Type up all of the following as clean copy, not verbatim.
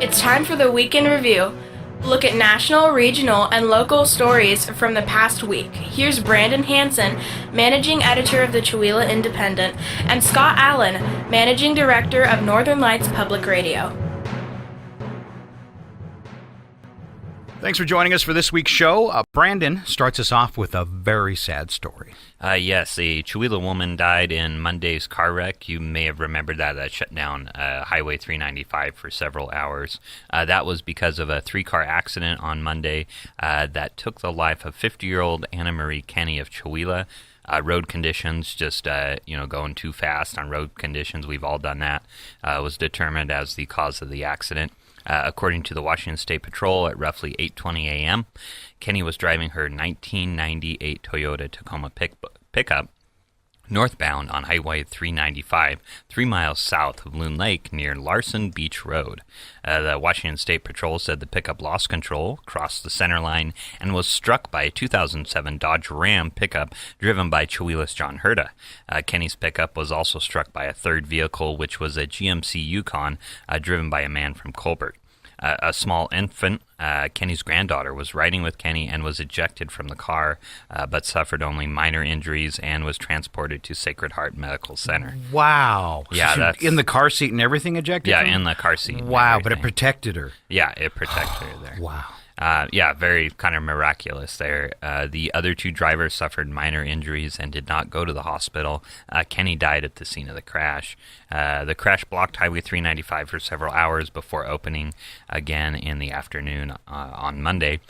It's time for the Week in Review. Look at national, regional, and local stories from the past week. Here's Brandon Hansen, Managing Editor of the Chewelah Independent, and Scott Allen, Managing Director of Northern Lights Public Radio. Thanks for joining us for this week's show. Brandon starts us off with a very sad story. Yes, a Chewelah woman died in Monday's car wreck. You may have remembered that shut down Highway 395 for several hours. That was because of a three-car accident on Monday that took the life of 50-year-old Anna Marie Kenny of Chewelah. Road conditions, just going too fast on road conditions, we've all done that, was determined as the cause of the accident. According to the Washington State Patrol, at roughly 8:20 a.m., Kenny was driving her 1998 Toyota Tacoma pickup northbound on Highway 395, 3 miles south of Loon Lake near Larson Beach Road. The Washington State Patrol said the pickup lost control, crossed the center line, and was struck by a 2007 Dodge Ram pickup driven by Chewelah's John Herda. Kenny's pickup was also struck by a third vehicle, which was a GMC Yukon driven by a man from Colbert. A small infant, Kenny's granddaughter, was riding with Kenny and was ejected from the car, but suffered only minor injuries and was transported to Sacred Heart Medical Center. Wow. Yeah, so that's in the car seat and everything ejected? Yeah, in the car seat. Wow, but it protected her. Yeah, it protected her there. Wow. Very kind of miraculous there. The other two drivers suffered minor injuries and did not go to the hospital. Kenny died at the scene of the crash. The crash blocked Highway 395 for several hours before opening again in the afternoon on Monday.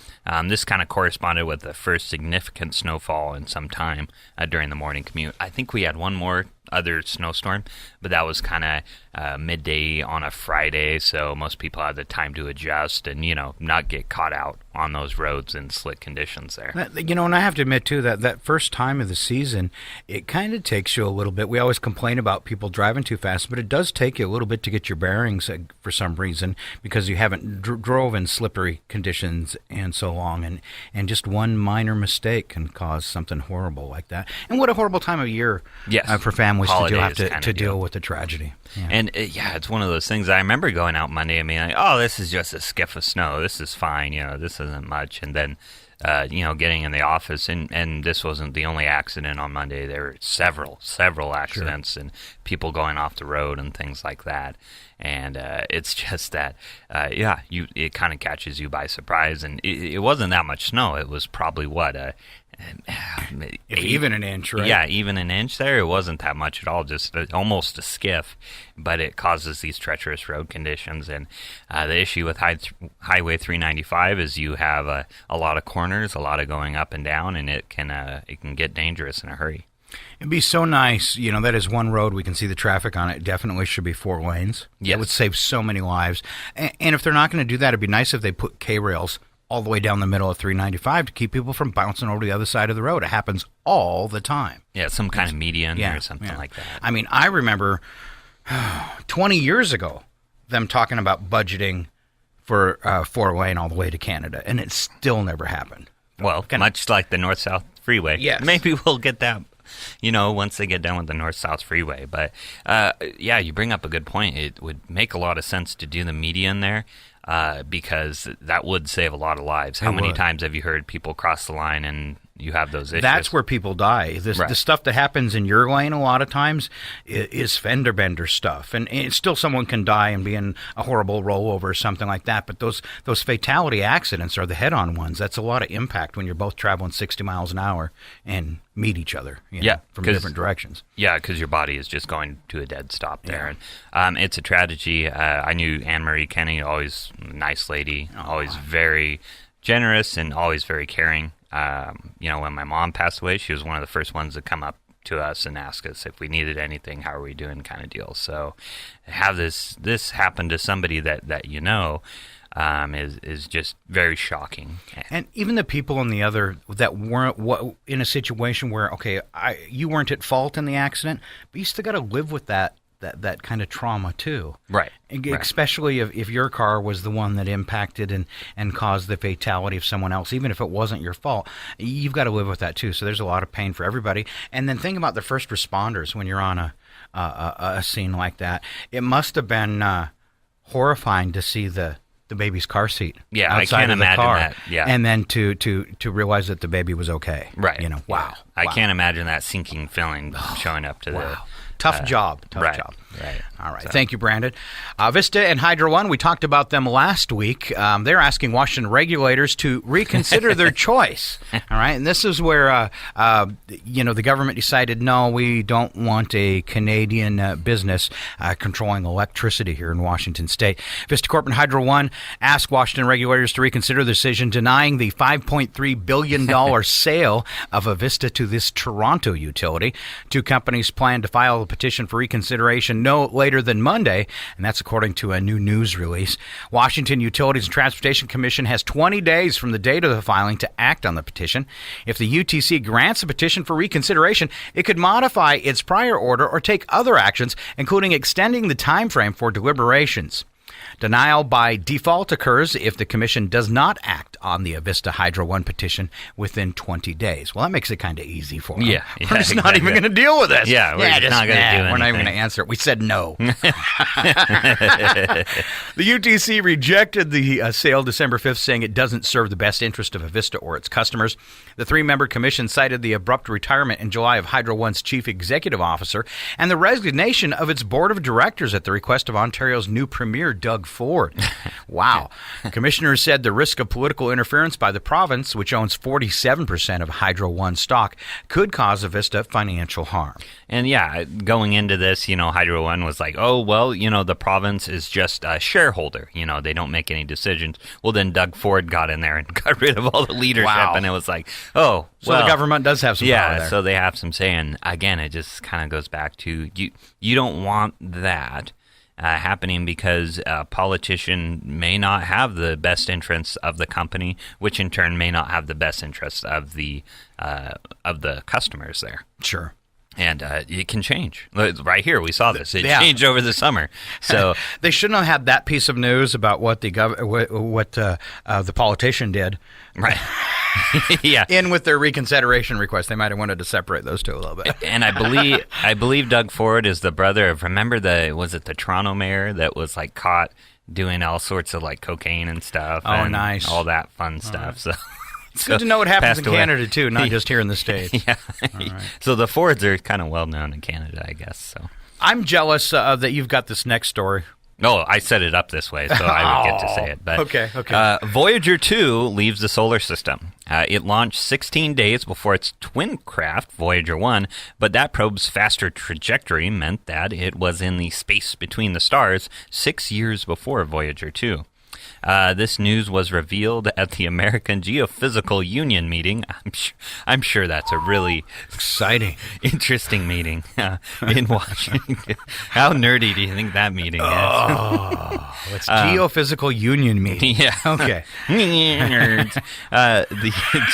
This kind of corresponded with the first significant snowfall in some time during the morning commute. I think we had one more other snowstorm, but that was kind of midday on a Friday, so most people had the time to adjust and, not get caught out on those roads in slick conditions there. And I have to admit, too, that first time of the season, it kind of takes you a little bit. We always complain about people driving too fast, but it does take you a little bit to get your bearings for some reason because you haven't drove in slippery conditions and so long, and just one minor mistake can cause something horrible like that. And what a horrible time of year for families to deal with the tragedy. Yeah. And it's one of those things. I remember going out Monday and being like, oh, this is just a skiff of snow. This is fine. This isn't much. And then, getting in the office, and this wasn't the only accident on Monday. There were several accidents and people going off the road and things like that. And it's just that, it kind of catches you by surprise. And it wasn't that much snow. It was probably even an inch, right? Yeah, even an inch there. It wasn't that much at all, just almost a skiff, but it causes these treacherous road conditions. And the issue with Highway 395 is you have a lot of corners, a lot of going up and down, and it can get dangerous in a hurry. It'd be so nice, that is one road we can see the traffic on. It definitely should be 4 lanes. Yes. It would save so many lives. And if they're not going to do that, it'd be nice if they put K-rails all the way down the middle of 395 to keep people from bouncing over to the other side of the road. It happens all the time. Yeah, some kind of median or something like that. I mean, I remember 20 years ago them talking about budgeting for 4-lane all the way to Canada, and it still never happened. Well, much like the North-South Freeway. Yes. Maybe we'll get that, once they get done with the North-South Freeway. But, you bring up a good point. It would make a lot of sense to do the median there. Because that would save a lot of lives. How many times have you heard people cross the line and you have those issues? That's where people die. The stuff that happens in your lane a lot of times is fender bender stuff. And still someone can die and be in a horrible rollover or something like that. But those fatality accidents are the head-on ones. That's a lot of impact when you're both traveling 60 miles an hour and meet each other from different directions. Yeah, because your body is just going to a dead stop there. And it's a tragedy. I knew Anne Marie Kenny, always a nice lady, always very generous and always very caring. When my mom passed away, she was one of the first ones to come up to us and ask us if we needed anything, how are we doing kind of deal. So have this happen to somebody that is just very shocking. And even the people on the other that weren't in a situation where, you weren't at fault in the accident, but you still got to live with that that kind of trauma too. Right. Especially if your car was the one that impacted and caused the fatality of someone else, even if it wasn't your fault. You've got to live with that too. So there's a lot of pain for everybody. And then think about the first responders when you're on a scene like that. It must have been horrifying to see the baby's car seat. Yeah, outside I can't of the imagine car, that. Yeah, and then to realize that the baby was okay. Right. Wow. I can't imagine that sinking feeling showing up to the. Tough job. Right. Job. Right. All right. So. Thank you, Brandon. Vista and Hydro One, we talked about them last week. They're asking Washington regulators to reconsider their choice. All right. And this is where, the government decided, no, we don't want a Canadian business controlling electricity here in Washington State. Vista Corp and Hydro One asked Washington regulators to reconsider the decision denying the $5.3 billion sale of Vista to this Toronto utility. Two companies plan to file a petition for reconsideration no later than Monday, and that's according to a new news release. Washington Utilities and Transportation Commission has 20 days from the date of the filing to act on the petition. If the UTC grants a petition for reconsideration, it could modify its prior order or take other actions, including extending the time frame for deliberations. Denial by default occurs if the Commission does not act on the Vista Hydro One petition within 20 days. Well, that makes it kind of easy for them. Yeah, we're just not even going to deal with this. Yeah, we're just not going to do anything. We're not even going to answer it. We said no. The UTC rejected the sale December 5th, saying it doesn't serve the best interest of Vista or its customers. The three-member commission cited the abrupt retirement in July of Hydro One's chief executive officer and the resignation of its board of directors at the request of Ontario's new premier, Doug Ford. Wow. Commissioners said the risk of political interference by the province, which owns 47% of Hydro One stock, could cause Vista financial harm. And yeah, going into this, Hydro One was like, oh, well, the province is just a shareholder. They don't make any decisions. Well, then Doug Ford got in there and got rid of all the leadership. Wow. And it was like, oh, so the government does have some power there. So they have some say. And again, it just kind of goes back to you don't want that happening because a politician may not have the best interests of the company, which in turn may not have the best interests of the customers there. Sure. And it can change. Right here, we saw this. It changed over the summer. So they shouldn't have had that piece of news about what the politician did. Right. Yeah. In with their reconsideration request, they might have wanted to separate those two a little bit. And I believe Doug Ford is the brother of, remember the Toronto mayor that was like caught doing all sorts of like cocaine and stuff. Oh, and nice. All that fun stuff. So it's good to know what happens in away. Canada too, not just here in the States. Yeah. Right. So the Fords are kind of well known in Canada, I guess. So I'm jealous that you've got this next story. Oh, I set it up this way, so I would get to say it. But okay. Voyager 2 leaves the solar system. It launched 16 days before its twin craft, Voyager 1, but that probe's faster trajectory meant that it was in the space between the stars 6 years before Voyager 2. This news was revealed at the American Geophysical Union meeting. I'm sure that's a really exciting, interesting meeting in Washington. How nerdy do you think that meeting is? Oh, it's Geophysical Union meeting. Yeah. Okay. Nerds. The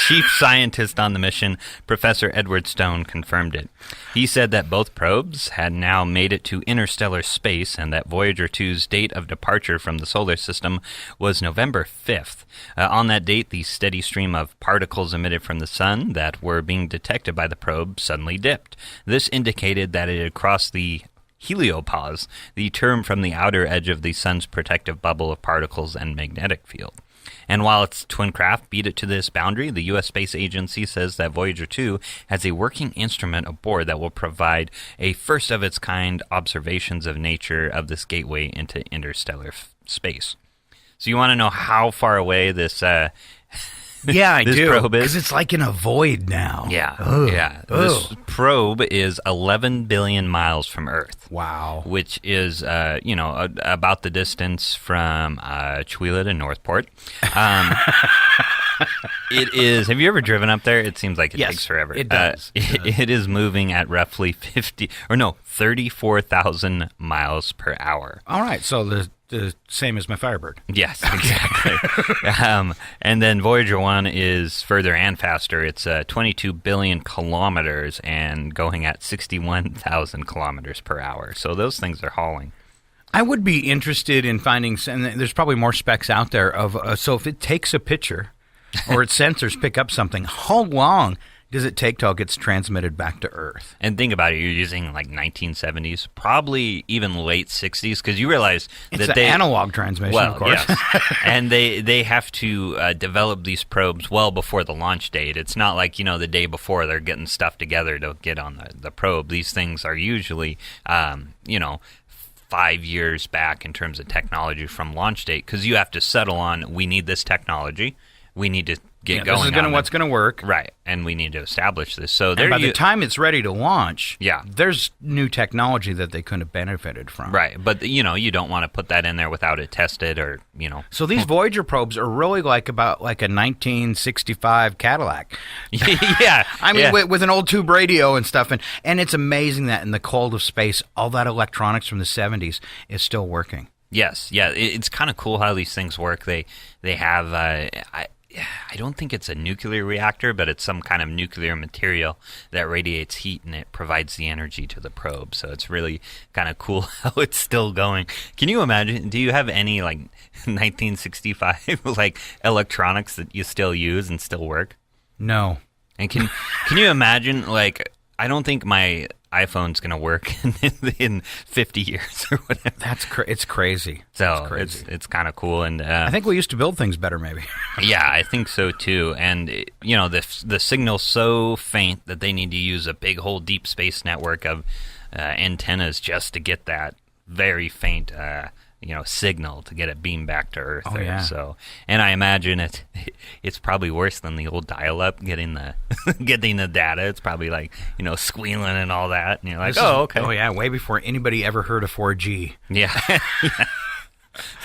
chief scientist on the mission, Professor Edward Stone, confirmed it. He said that both probes had now made it to interstellar space and that Voyager 2's date of departure from the solar system was November 5th. On that date, the steady stream of particles emitted from the sun that were being detected by the probe suddenly dipped. This indicated that it had crossed the heliopause, the term from the outer edge of the sun's protective bubble of particles and magnetic field. And while its twin craft beat it to this boundary, the U.S. Space Agency says that Voyager 2 has a working instrument aboard that will provide a first-of-its-kind observations of nature of this gateway into interstellar space. So you want to know how far away this yeah, I this do, probe is? because it's like in a void now. Yeah, Ugh. yeah. Ugh. This probe is 11 billion miles from Earth. Wow. Which is, about the distance from Chewelah to Northport. It is. Have you ever driven up there? It seems like it takes forever. It does. It is moving at roughly 34,000 miles per hour. All right. So The same as my Firebird. Yes, exactly. And then Voyager 1 is further and faster. It's 22 billion kilometers and going at 61,000 kilometers per hour. So those things are hauling. I would be interested in finding, and there's probably more specs out there, of so if it takes a picture or its sensors pick up something, how long does it take till it gets transmitted back to Earth? And think about it, you're using like 1970s, probably even late 60s, because you realize it's that an analog transmission, of course. Yes. And they have to develop these probes well before the launch date. It's not like, the day before they're getting stuff together to get on the probe. These things are usually, 5 years back in terms of technology from launch date, because you have to settle on, we need this technology, we need to get going. This is what's going to work. Right, and we need to establish this. So and by the time it's ready to launch, yeah, there's new technology that they could have benefited from. Right, but you don't want to put that in there without it tested or. So these Voyager probes are really about a 1965 Cadillac. Yeah, I mean, with an old tube radio and stuff, and it's amazing that in the cold of space, all that electronics from the 70s is still working. Yes, yeah, it's kind of cool how these things work. They have. I don't think it's a nuclear reactor, but it's some kind of nuclear material that radiates heat, and it provides the energy to the probe. So it's really kind of cool how it's still going. Can you imagine? Do you have any 1965 electronics that you still use and still work? No. And can you imagine? I don't think my iPhone's going to work in 50 years or whatever. It's crazy. So it's kind of cool. And I think we used to build things better, maybe. Yeah, I think so too. And the signal's so faint that they need to use a big whole deep space network of antennas just to get that very faint signal to get it beamed back to Earth. Oh, yeah. So, and I imagine it's probably worse than the old dial-up getting the getting the data. It's probably squealing and all that, and you're like, okay. Oh yeah, way before anybody ever heard of 4G. Yeah.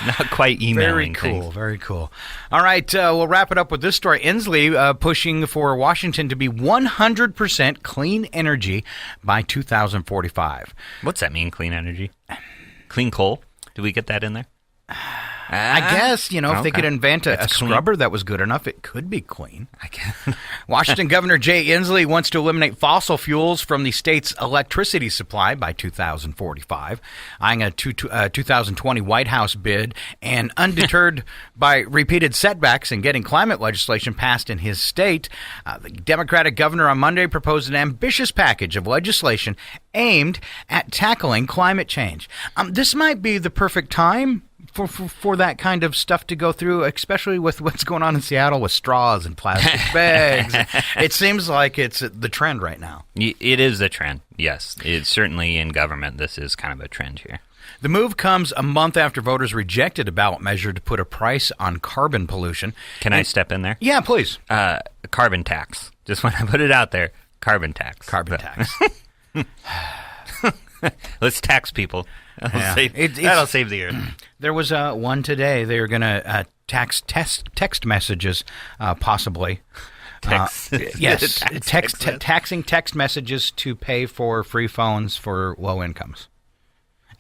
Not quite emailing things. Very cool. All right, we'll wrap it up with this story. Inslee pushing for Washington to be 100% clean energy by 2045. What's that mean, clean energy? Clean coal? Do we get that in there? I guess, if they could invent a scrubber that was good enough, it could be clean. I guess. Washington Governor Jay Inslee wants to eliminate fossil fuels from the state's electricity supply by 2045, eyeing a 2020 White House bid, and undeterred by repeated setbacks in getting climate legislation passed in his state. The Democratic governor on Monday proposed an ambitious package of legislation aimed at tackling climate change. This might be the perfect time for that kind of stuff to go through, especially with what's going on in Seattle with straws and plastic bags. It seems like it's the trend right now. It is the trend, yes. It's certainly in government. This is kind of a trend here. The move comes a month after voters rejected a ballot measure to put a price on carbon pollution. Can I step in there? Yeah, please. Carbon tax. Just want to put it out there. Carbon tax. Carbon tax. Let's tax people. That'll save the earth. There was one today. They were going to tax text messages, possibly. Yes, taxing text messages to pay for free phones for low incomes.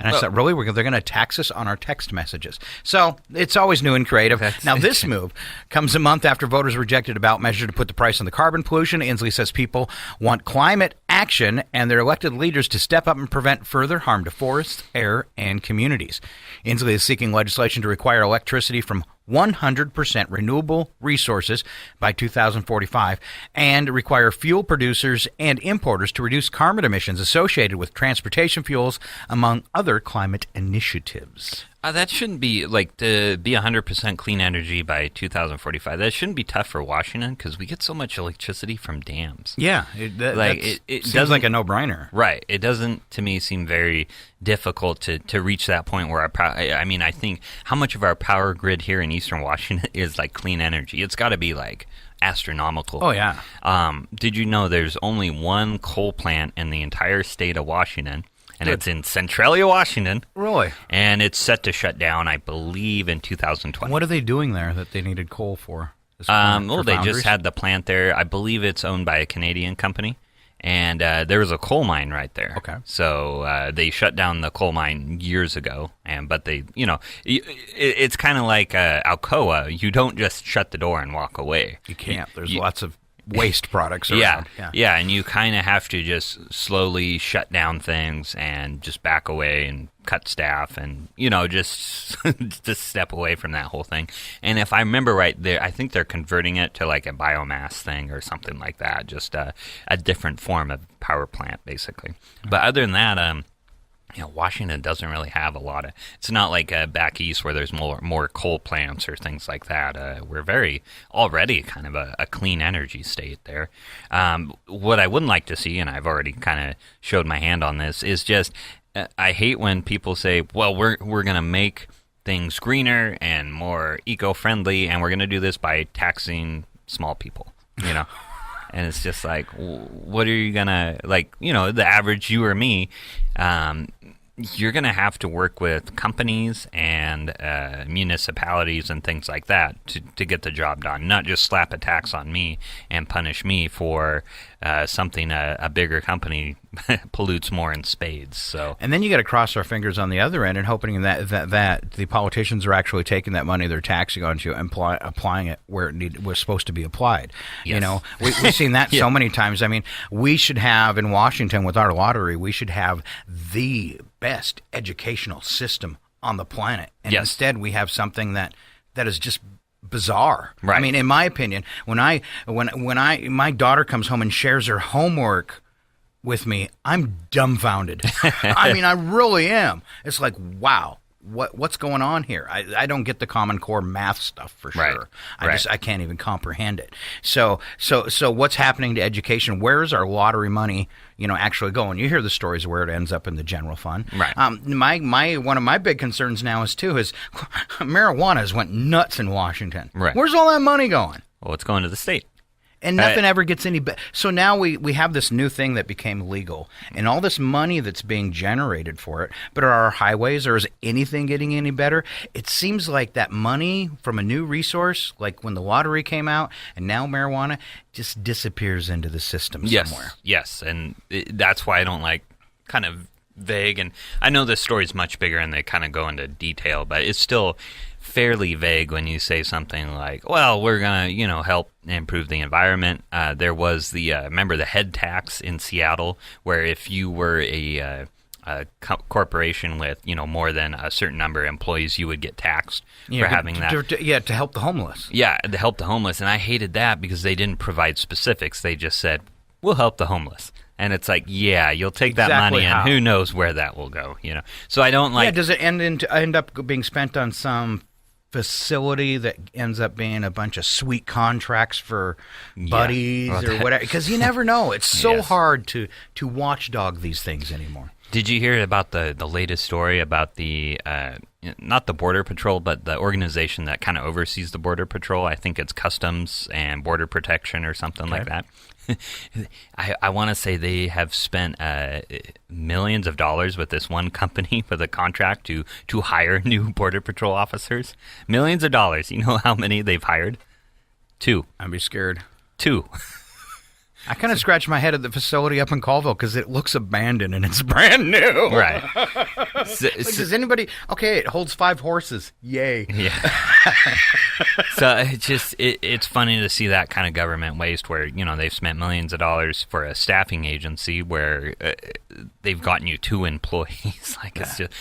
And I thought, really? They're going to tax us on our text messages. So it's always new and creative. Now, this move comes a month after voters rejected a ballot measure to put the price on the carbon pollution. Inslee says people want climate action and their elected leaders to step up and prevent further harm to forests, air, and communities. Inslee is seeking legislation to require electricity from 100% renewable resources by 2045 and require fuel producers and importers to reduce carbon emissions associated with transportation fuels, among other climate initiatives. That shouldn't be, to be 100% clean energy by 2045, that shouldn't be tough for Washington because we get so much electricity from dams. Yeah. It seems like a no-brainer. Right. It doesn't, to me, seem very difficult to reach that point where I think how much of our power grid here in eastern Washington is clean energy? It's got to be astronomical. Oh, yeah. Did you know there's only one coal plant in the entire state of Washington? And it's in Centralia, Washington. Really? And it's set to shut down, I believe, in 2020. What are they doing there that they needed coal for? They just had the plant there. I believe it's owned by a Canadian company. and there was a coal mine right there. Okay. So they shut down the coal mine years ago, but they, it's kind of like Alcoa. You don't just shut the door and walk away. You can't. There's lots of waste products around. Yeah, and you kind of have to just slowly shut down things and just back away and cut staff and, just just step away from that whole thing. And if I remember right, I think they're converting it to like a biomass thing or something like that, just a different form of power plant, basically. But other than that, Washington doesn't really have a lot of. It's not like back east where there's more coal plants or things like that. We're already kind of a clean energy state there. What I wouldn't like to see, and I've already kind of showed my hand on this, is just I hate when people say, "Well, we're going to make things greener and more eco-friendly, and we're going to do this by taxing small people." And it's just like, what are you going to, the average you or me, you're going to have to work with companies and municipalities and things like that to get the job done, not just slap a tax on me and punish me for something a bigger company pollutes more in spades. So, and then you got to cross our fingers on the other end and hoping that the politicians are actually taking that money they're taxing onto and applying it where it was supposed to be applied. Yes. We've seen that so many times. I mean, we should have in Washington with our lottery, we should have the best educational system on the planet, and instead we have something that is just bizarre. Right. I mean, in my opinion, when my daughter comes home and shares her homework with me, I'm dumbfounded. I mean, I really am. It's like, wow, what's going on here? I don't get the Common Core math stuff for sure. I can't even comprehend it. So what's happening to education? Where is our lottery money, actually going? You hear the stories of where it ends up in the general fund. Right. One of my big concerns now is marijuana has went nuts in Washington. Right. Where's all that money going? Well, it's going to the state. And nothing ever gets any better. So now we have this new thing that became legal, and all this money that's being generated for it. But are our highways, or is anything getting any better? It seems like that money from a new resource, like when the lottery came out, and now marijuana, just disappears into the system somewhere. Yes, and that's why I don't like kind of vague. And I know this story's much bigger, and they kind of go into detail, but it's still fairly vague when you say something like, well, we're going to, help improve the environment. There was remember the head tax in Seattle, where if you were a corporation with, more than a certain number of employees, you would get taxed for having that. To help the homeless. Yeah, to help the homeless. And I hated that because they didn't provide specifics. They just said, we'll help the homeless. And it's like, yeah, you'll take that money and who knows where that will go, So I don't like... Yeah, does it end up being spent on some facility that ends up being a bunch of sweet contracts for buddies or whatever? Because you never know. It's so hard to watchdog these things anymore. Did you hear about the latest story about the not the Border Patrol, but the organization that kind of oversees the Border Patrol? I think it's Customs and Border Protection or something like that. I want to say they have spent millions of dollars with this one company with a contract to hire new Border Patrol officers. Millions of dollars. You know how many they've hired? 2. I'd be scared. 2. I kind of scratch my head at the facility up in Colville because it looks abandoned and it's brand new. Right. Does anybody... Okay, it holds 5 horses. Yay. Yeah. So it's funny to see that kind of government waste where, they've spent millions of dollars for a staffing agency where they've gotten you 2 employees. It's just...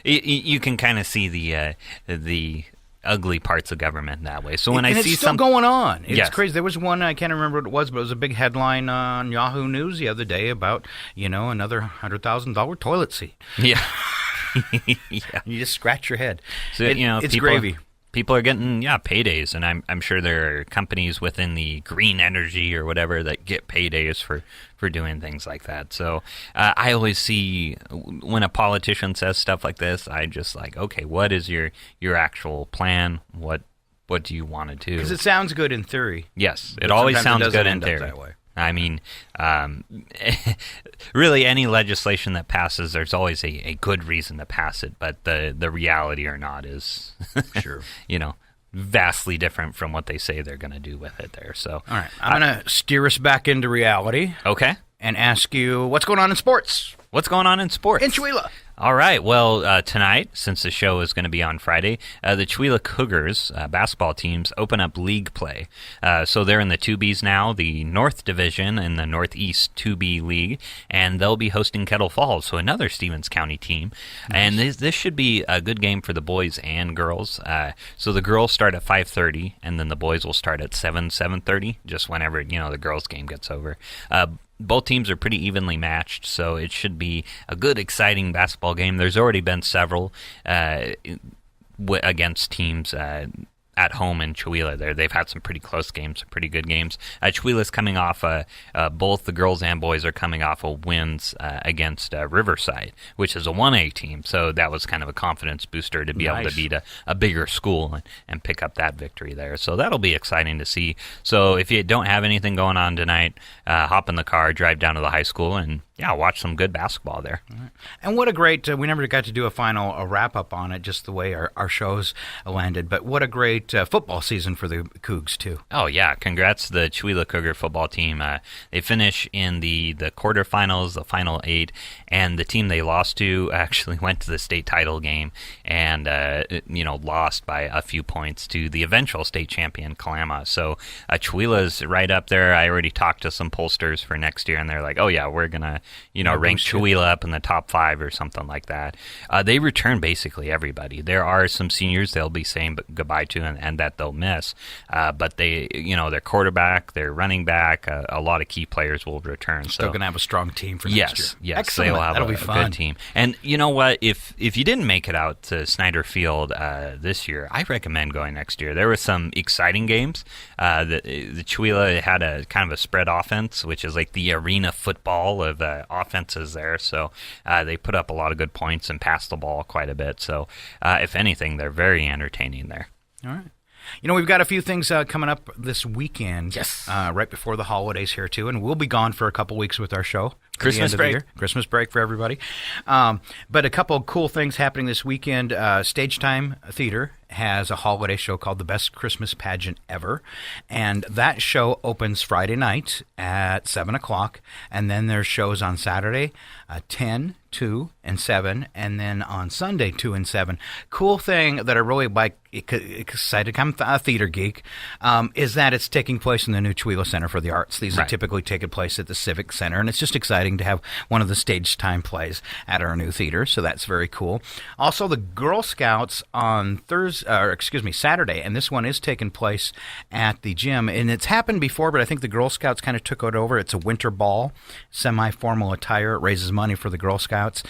you can kind of see the ugly parts of government that way. So when I see it's still going on. It's crazy. There was one, I can't remember what it was, but it was a big headline on Yahoo News the other day about, another $100,000 toilet seat. Yeah. Yeah. You just scratch your head. So, it's gravy. People are getting paydays, and I'm sure there are companies within the green energy or whatever that get paydays for doing things like that. So I always see when a politician says stuff like this, I just like, okay, what is your actual plan? What do you want to do? Because it sounds good in theory. Yes, it always sounds good in theory. That way. I mean, really, any legislation that passes, there's always a good reason to pass it, but the reality or not is, sure, vastly different from what they say they're going to do with it there. So, all right, I'm going to steer us back into reality. Okay. and ask you what's going on in sports. What's going on in sports? In Chewelah. All right. Well, tonight, since the show is going to be on Friday, the Chewelah Cougars basketball teams open up league play. So they're in the 2Bs now, the North Division in the Northeast 2B League, and they'll be hosting Kettle Falls, so another Stevens County team. Nice. And this should be a good game for the boys and girls. So the girls start at 5:30, and then the boys will start at 7:30, just whenever the girls' game gets over. Both teams are pretty evenly matched, so it should be a good, exciting basketball game. There's already been several against teams at home in Chewelah. They've had some pretty close games, some pretty good games. Chewelah's coming off, both the girls and boys are coming off of wins against Riverside, which is a 1A team, so that was kind of a confidence booster to be able to beat a bigger school and pick up that victory there. So that'll be exciting to see. So if you don't have anything going on tonight, hop in the car, drive down to the high school, and watch some good basketball there. Right. And what a great, we never got to do a wrap-up on it, just the way our shows landed, but what a great football season for the Cougs, too. Oh, yeah. Congrats to the Chewelah Cougar football team. They finish in the quarterfinals, the final 8, and the team they lost to actually went to the state title game and, lost by a few points to the eventual state champion, Kalama. So Chewelah's right up there. I already talked to some pollsters for next year, and they're like, oh, yeah, we're going to rank Chewelah up in the top 5 or something like that. They return basically everybody. There are some seniors they'll be saying goodbye to and that they'll miss, but they, their quarterback, their running back, a lot of key players will return. Still going to have a strong team for next year. Yes, excellent. They'll have a good team. And you know what? If you didn't make it out to Snyder Field this year, I recommend going next year. There were some exciting games. The Chewelah had a kind of a spread offense, which is like the arena football of offenses there. So they put up a lot of good points and passed the ball quite a bit. So if anything, they're very entertaining there. All right. We've got a few things coming up this weekend. Yes. Right before the holidays here, too. And we'll be gone for a couple weeks with our show. Christmas break. Christmas break for everybody. But a couple of cool things happening this weekend. Stage Time Theater has a holiday show called The Best Christmas Pageant Ever. And that show opens Friday night at 7 o'clock. And then there's shows on Saturday, 10, 2, and 7. And then on Sunday, 2 and 7. Cool thing that I really like, excited, I'm a theater geek, is that it's taking place in the new Chewelah Center for the Arts. These are typically taking place at the Civic Center. And it's just exciting to have one of the Stage Time plays at our new theater. So that's very cool. Also, the Girl Scouts on Saturday, and this one is taking place at the gym. And it's happened before, but I think the Girl Scouts kind of took it over. It's a winter ball, semi-formal attire. It raises money for the Girl Scouts.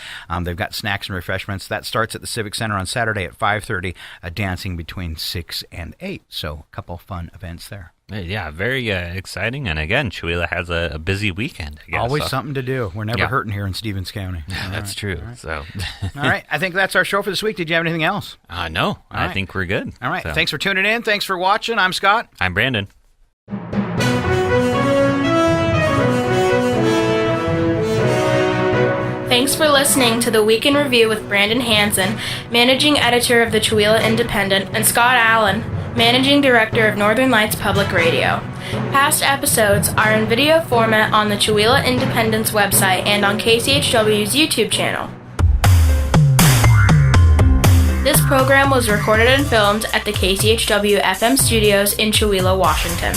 They've got snacks and refreshments. That starts at the Civic Center on Saturday at 5:30, dancing between 6 and 8. So a couple fun events there. Yeah, very exciting. And again, Chewelah has a busy weekend, I guess. Always something to do. We're never hurting here in Stevens County. That's true. All right. So, all right. I think that's our show for this week. Did you have anything else? No. I think we're good. All right. So. Thanks for tuning in. Thanks for watching. I'm Scott. I'm Brandon. Thanks for listening to the Week in Review with Brandon Hansen, Managing Editor of the Chewelah Independent, and Scott Allen, Managing Director of Northern Lights Public Radio. Past episodes are in video format on the Chewelah Independent's website and on KCHW's YouTube channel. This program was recorded and filmed at the KCHW FM studios in Chewelah, Washington.